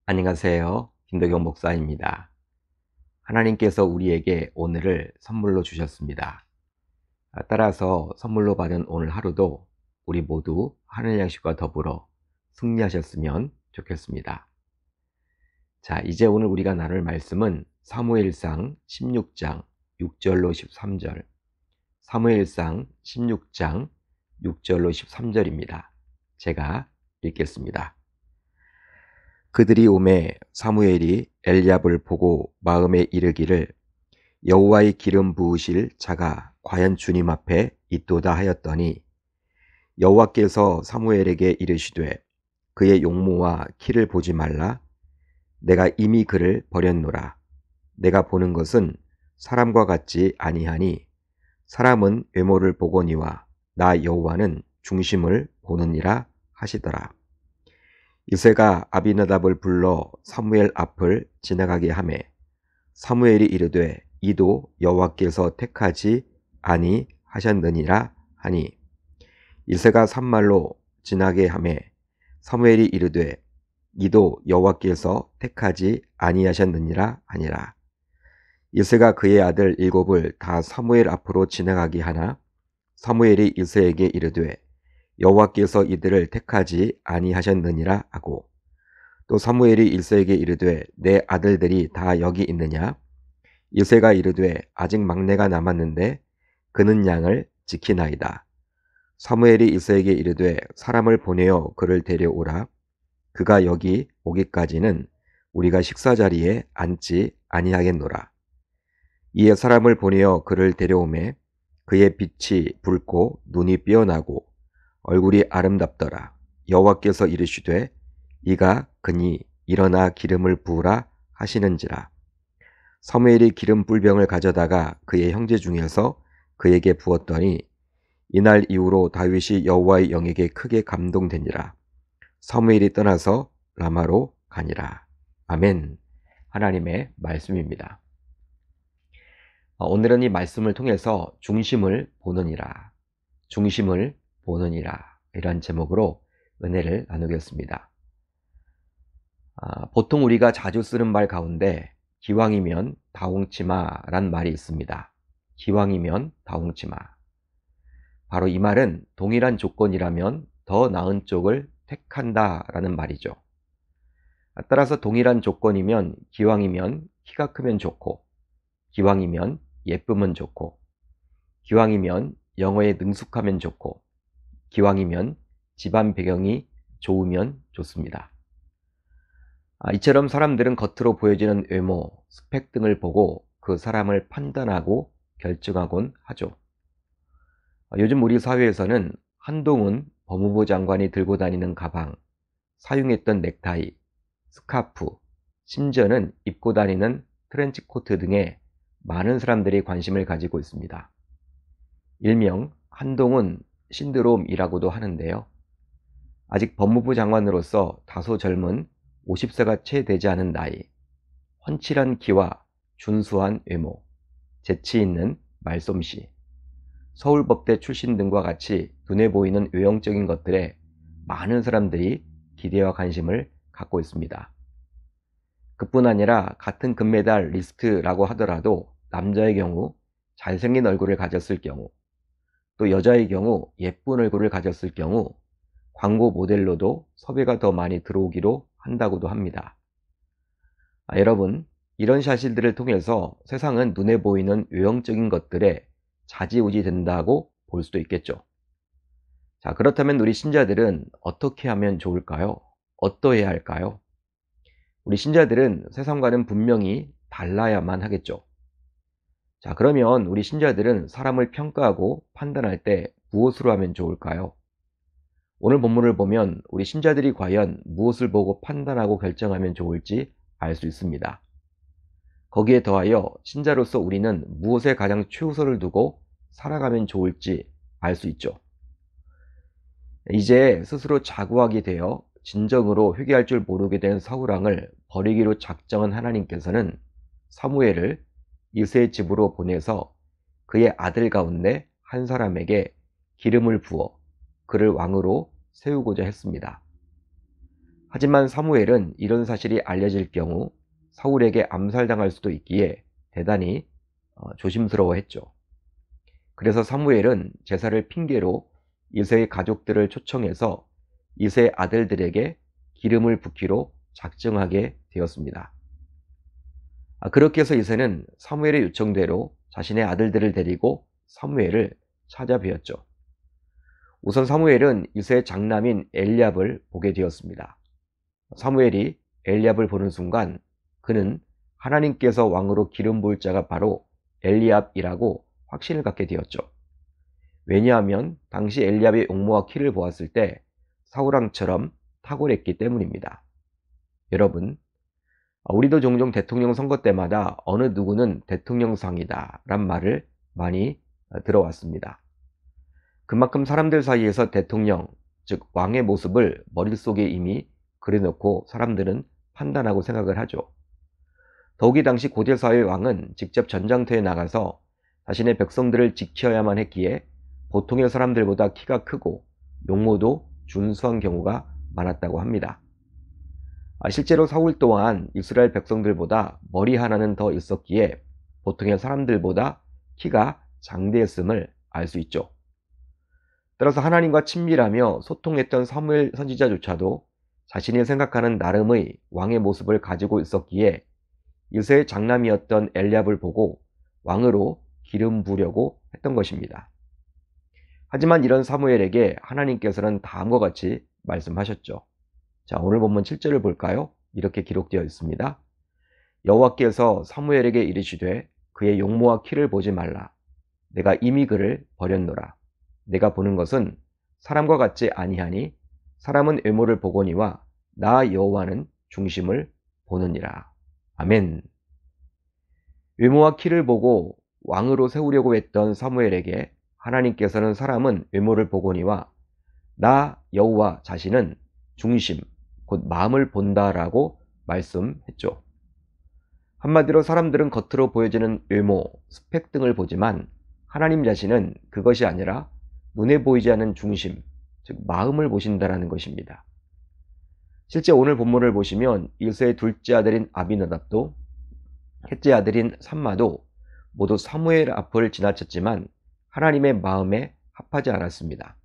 안녕하세요. 김덕영 목사입니다. 하나님께서 우리에게 오늘을 선물로 주셨습니다. 따라서 선물로 받은 오늘 하루도 우리 모두 하늘 양식과 더불어 승리하셨으면 좋겠습니다. 자, 이제 오늘 우리가 나눌 말씀은 사무엘상 16장 6절로 13절, 사무엘상 16장 6절로 13절입니다. 제가 읽겠습니다. 그들이 오매 사무엘이 엘리압을 보고 마음에 이르기를 여호와의 기름 부으실 자가 과연 주님 앞에 있도다 하였더니 여호와께서 사무엘에게 이르시되 그의 용모와 키를 보지 말라. 내가 이미 그를 버렸노라. 내가 보는 것은 사람과 같지 아니하니 사람은 외모를 보거니와 나 여호와는 중심을 보느니라 하시더라. 이새가 아비나답을 불러 사무엘 앞을 지나가게 하매 사무엘이 이르되 이도 여호와께서 택하지 아니하셨느니라 하니 이새가 산말로 지나게 하매 사무엘이 이르되 이도 여호와께서 택하지 아니하셨느니라 하니라. 이새가 그의 아들 7을 다 사무엘 앞으로 지나가게 하나 사무엘이 이새에게 이르되 여호와께서 이들을 택하지 아니하셨느니라 하고 또 사무엘이 일세에게 이르되 내 아들들이 다 여기 있느냐? 일세가 이르되 아직 막내가 남았는데 그는 양을 지키나이다. 사무엘이 일세에게 이르되 사람을 보내어 그를 데려오라. 그가 여기 오기까지는 우리가 식사 자리에 앉지 아니하겠노라. 이에 사람을 보내어 그를 데려오매 그의 빛이 붉고 눈이 삐어나고 얼굴이 아름답더라. 여호와께서 이르시되 이가 그니 일어나 기름을 부으라 하시는지라. 사무엘이 기름 뿔병을 가져다가 그의 형제 중에서 그에게 부었더니 이날 이후로 다윗이 여호와의 영에게 크게 감동되니라. 사무엘이 떠나서 라마로 가니라. 아멘. 하나님의 말씀입니다. 오늘은 이 말씀을 통해서 중심을 보느니라, 중심을 보느니라 이런 제목으로 은혜를 나누겠습니다. 보통 우리가 자주 쓰는 말 가운데 기왕이면 다홍치마란 말이 있습니다. 기왕이면 다홍치마. 바로 이 말은 동일한 조건이라면 더 나은 쪽을 택한다라는 말이죠. 따라서 동일한 조건이면 기왕이면 키가 크면 좋고, 기왕이면 예쁘면 좋고, 기왕이면 영어에 능숙하면 좋고, 기왕이면 집안 배경이 좋으면 좋습니다. 이처럼 사람들은 겉으로 보여지는 외모, 스펙 등을 보고 그 사람을 판단하고 결정하곤 하죠. 요즘 우리 사회에서는 한동훈 법무부 장관이 들고 다니는 가방, 사용했던 넥타이, 스카프, 심지어는 입고 다니는 트렌치코트 등에 많은 사람들이 관심을 가지고 있습니다. 일명 한동훈 신드롬이라고도 하는데요. 아직 법무부 장관으로서 다소 젊은 50세가 채 되지 않은 나이, 훤칠한 키와 준수한 외모, 재치 있는 말솜씨, 서울법대 출신 등과 같이 눈에 보이는 외형적인 것들에 많은 사람들이 기대와 관심을 갖고 있습니다. 그뿐 아니라 같은 금메달 리스트라고 하더라도 남자의 경우 잘생긴 얼굴을 가졌을 경우, 또 여자의 경우 예쁜 얼굴을 가졌을 경우 광고 모델로도 섭외가 더 많이 들어오기로 한다고도 합니다. 여러분, 이런 사실들을 통해서 세상은 눈에 보이는 외형적인 것들에 좌지우지 된다고 볼 수도 있겠죠. 자, 그렇다면 우리 신자들은 어떻게 하면 좋을까요? 어떠해야 할까요? 우리 신자들은 세상과는 분명히 달라야만 하겠죠. 자, 그러면 우리 신자들은 사람을 평가하고 판단할 때 무엇으로 하면 좋을까요? 오늘 본문을 보면 우리 신자들이 과연 무엇을 보고 판단하고 결정하면 좋을지 알 수 있습니다. 거기에 더하여 신자로서 우리는 무엇에 가장 최우선을 두고 살아가면 좋을지 알 수 있죠. 이제 스스로 자고하게 되어 진정으로 회개할 줄 모르게 된 사울왕을 버리기로 작정한 하나님께서는 사무엘을 이새의 집으로 보내서 그의 아들 가운데 한 사람에게 기름을 부어 그를 왕으로 세우고자 했습니다. 하지만 사무엘은 이런 사실이 알려질 경우 사울에게 암살당할 수도 있기에 대단히 조심스러워했죠. 그래서 사무엘은 제사를 핑계로 이새의 가족들을 초청해서 이새의 아들들에게 기름을 붓기로 작정하게 되었습니다. 그렇게 해서 이새는 사무엘의 요청대로 자신의 아들들을 데리고 사무엘을 찾아뵈었죠. 우선 사무엘은 이새의 장남인 엘리압을 보게 되었습니다. 사무엘이 엘리압을 보는 순간 그는 하나님께서 왕으로 기름 부을 자가 바로 엘리압이라고 확신을 갖게 되었죠. 왜냐하면 당시 엘리압의 용모와 키를 보았을 때 사울왕처럼 탁월했기 때문입니다. 여러분, 우리도 종종 대통령 선거 때마다 어느 누구는 대통령상이다 란 말을 많이 들어왔습니다. 그만큼 사람들 사이에서 대통령, 즉 왕의 모습을 머릿속에 이미 그려놓고 사람들은 판단하고 생각을 하죠. 더욱이 당시 고대사회의 왕은 직접 전장터에 나가서 자신의 백성들을 지켜야만 했기에 보통의 사람들보다 키가 크고 용모도 준수한 경우가 많았다고 합니다. 실제로 사울 또한 이스라엘 백성들보다 머리 하나는 더 있었기에 보통의 사람들보다 키가 장대했음을 알 수 있죠. 따라서 하나님과 친밀하며 소통했던 사무엘 선지자조차도 자신이 생각하는 나름의 왕의 모습을 가지고 있었기에 이새의 장남이었던 엘리압을 보고 왕으로 기름 부으려고 했던 것입니다. 하지만 이런 사무엘에게 하나님께서는 다음과 같이 말씀하셨죠. 자, 오늘 본문 7절을 볼까요? 이렇게 기록되어 있습니다. 여호와께서 사무엘에게 이르시되 그의 용모와 키를 보지 말라. 내가 이미 그를 버렸노라. 내가 보는 것은 사람과 같지 아니하니 사람은 외모를 보거니와 나 여호와는 중심을 보느니라. 아멘. 외모와 키를 보고 왕으로 세우려고 했던 사무엘에게 하나님께서는 사람은 외모를 보거니와 나 여호와 자신은 중심, 곧 마음을 본다라고 말씀했죠. 한마디로 사람들은 겉으로 보여지는 외모, 스펙 등을 보지만 하나님 자신은 그것이 아니라 눈에 보이지 않는 중심, 즉 마음을 보신다라는 것입니다. 실제 오늘 본문을 보시면 이새의 둘째 아들인 아비나답도 셋째 아들인 삼마도 모두 사무엘 앞을 지나쳤지만 하나님의 마음에 합하지 않았습니다.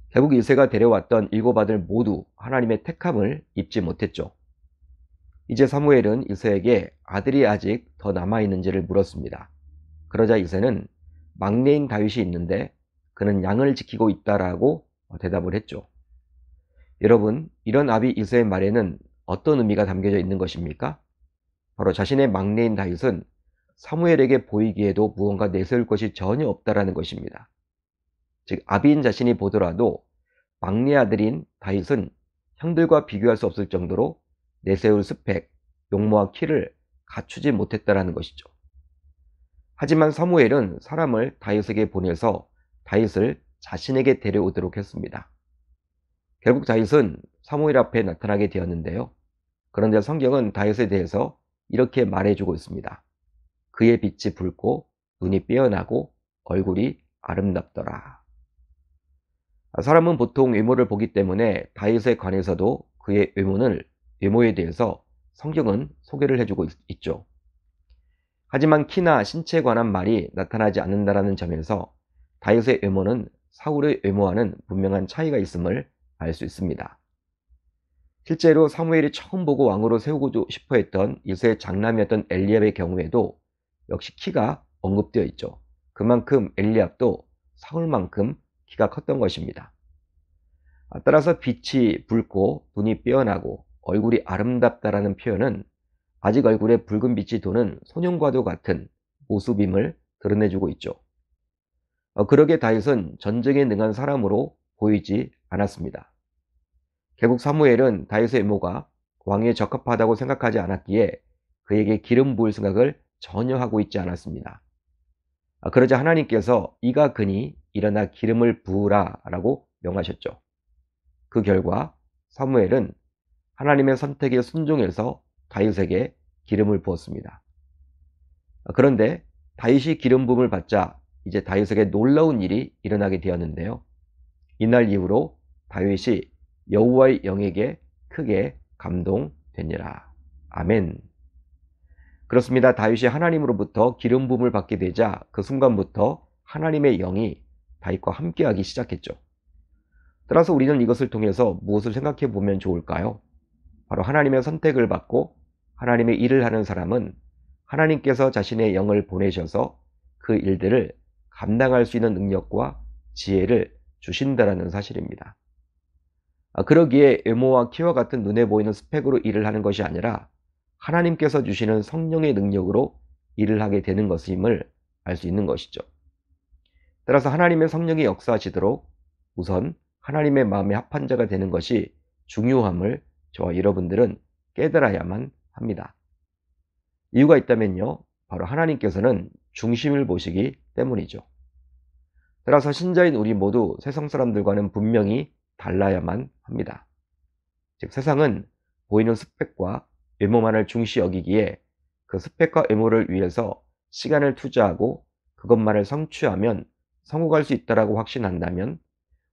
결국 이새가 데려왔던 7 아들 모두 하나님의 택함을 입지 못했죠. 이제 사무엘은 이새에게 아들이 아직 더 남아있는지를 물었습니다. 그러자 이새는 막내인 다윗이 있는데 그는 양을 지키고 있다라고 대답을 했죠. 여러분, 이런 아비 이새의 말에는 어떤 의미가 담겨져 있는 것입니까? 바로 자신의 막내인 다윗은 사무엘에게 보이기에도 무언가 내세울 것이 전혀 없다라는 것입니다. 즉 아비인 자신이 보더라도 막내 아들인 다윗은 형들과 비교할 수 없을 정도로 내세울 스펙, 용모와 키를 갖추지 못했다라는 것이죠. 하지만 사무엘은 사람을 다윗에게 보내서 다윗을 자신에게 데려오도록 했습니다. 결국 다윗은 사무엘 앞에 나타나게 되었는데요. 그런데 성경은 다윗에 대해서 이렇게 말해주고 있습니다. 그의 빛이 붉고 눈이 빼어나고 얼굴이 아름답더라. 사람은 보통 외모를 보기 때문에 다윗에 관해서도 그의 외모에 대해서 성경은 소개를 해주고 있죠. 하지만 키나 신체에 관한 말이 나타나지 않는다는 점에서 다윗의 외모는 사울의 외모와는 분명한 차이가 있음을 알 수 있습니다. 실제로 사무엘이 처음 보고 왕으로 세우고 싶어 했던 이새의 장남이었던 엘리압의 경우에도 역시 키가 언급되어 있죠. 그만큼 엘리압도 사울만큼 키가 컸던 것입니다. 따라서 빛이 붉고 눈이 빼어나고 얼굴이 아름답다라는 표현은 아직 얼굴에 붉은 빛이 도는 소년과도 같은 모습임을 드러내주고 있죠. 그러게 다윗은 전쟁에 능한 사람으로 보이지 않았습니다. 결국 사무엘은 다윗의 외모가 왕에 적합하다고 생각하지 않았기에 그에게 기름 부을 생각을 전혀 하고 있지 않았습니다. 그러자 하나님께서 이가 그니 일어나 기름을 부으라 라고 명하셨죠. 그 결과 사무엘은 하나님의 선택에 순종해서 다윗에게 기름을 부었습니다. 그런데 다윗이 기름 부음을 받자 이제 다윗에게 놀라운 일이 일어나게 되었는데요. 이날 이후로 다윗이 여호와의 영에게 크게 감동되니라. 아멘. 그렇습니다. 다윗이 하나님으로부터 기름 부음을 받게 되자 그 순간부터 하나님의 영이 다윗과 함께하기 시작했죠. 따라서 우리는 이것을 통해서 무엇을 생각해 보면 좋을까요? 바로 하나님의 선택을 받고 하나님의 일을 하는 사람은 하나님께서 자신의 영을 보내셔서 그 일들을 감당할 수 있는 능력과 지혜를 주신다라는 사실입니다. 그러기에 외모와 키와 같은 눈에 보이는 스펙으로 일을 하는 것이 아니라 하나님께서 주시는 성령의 능력으로 일을 하게 되는 것임을 알 수 있는 것이죠. 따라서 하나님의 성령이 역사하시도록 우선 하나님의 마음에 합한 자가 되는 것이 중요함을 저와 여러분들은 깨달아야만 합니다. 이유가 있다면요, 바로 하나님께서는 중심을 보시기 때문이죠. 따라서 신자인 우리 모두 세상 사람들과는 분명히 달라야만 합니다. 즉 세상은 보이는 스펙과 외모만을 중시 여기기에 그 스펙과 외모를 위해서 시간을 투자하고 그것만을 성취하면 성공할 수 있다라고 확신한다면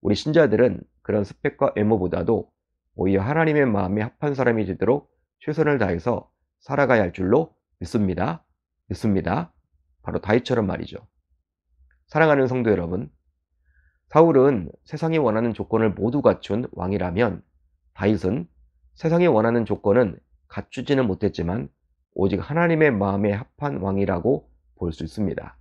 우리 신자들은 그런 스펙과 외모보다도 오히려 하나님의 마음에 합한 사람이 되도록 최선을 다해서 살아가야 할 줄로 믿습니다. 바로 다윗처럼 말이죠. 사랑하는 성도 여러분, 사울은 세상이 원하는 조건을 모두 갖춘 왕이라면 다윗은 세상이 원하는 조건은 갖추지는 못했지만 오직 하나님의 마음에 합한 왕이라고 볼 수 있습니다.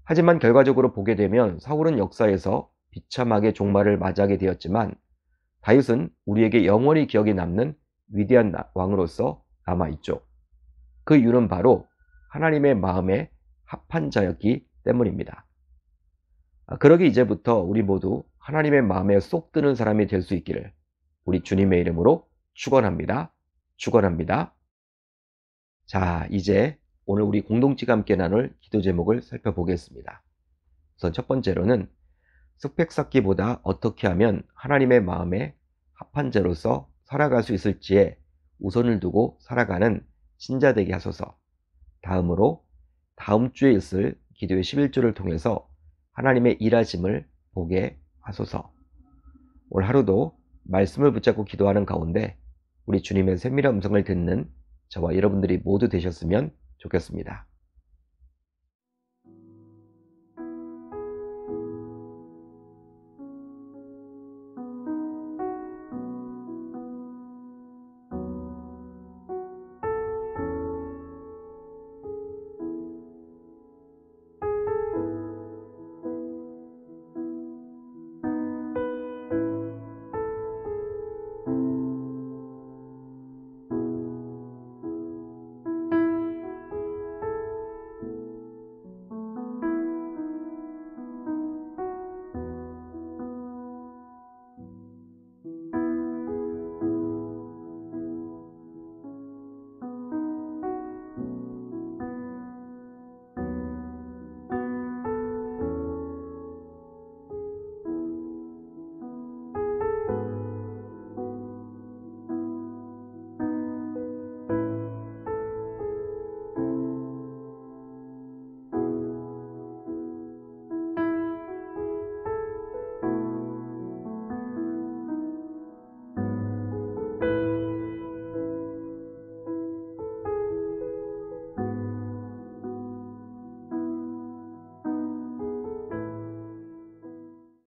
하지만 결과적으로 보게 되면 사울은 역사에서 비참하게 종말을 맞이하게 되었지만 다윗은 우리에게 영원히 기억에 남는 위대한 왕으로서 남아있죠. 그 이유는 바로 하나님의 마음에 합한 자였기 때문입니다. 그러기 이제부터 우리 모두 하나님의 마음에 쏙 드는 사람이 될 수 있기를 우리 주님의 이름으로 축원합니다. 자, 이제 오늘 우리 공동체가 함께 나눌 기도 제목을 살펴보겠습니다. 우선 첫 번째로는 스펙 쌓기보다 어떻게 하면 하나님의 마음에 합한 자로서 살아갈 수 있을지에 우선을 두고 살아가는 신자 되게 하소서. 다음으로 다음 주에 있을 기도의 11조를 통해서 하나님의 일하심을 보게 하소서. 오늘 하루도 말씀을 붙잡고 기도하는 가운데 우리 주님의 세밀한 음성을 듣는 저와 여러분들이 모두 되셨으면 좋겠습니다.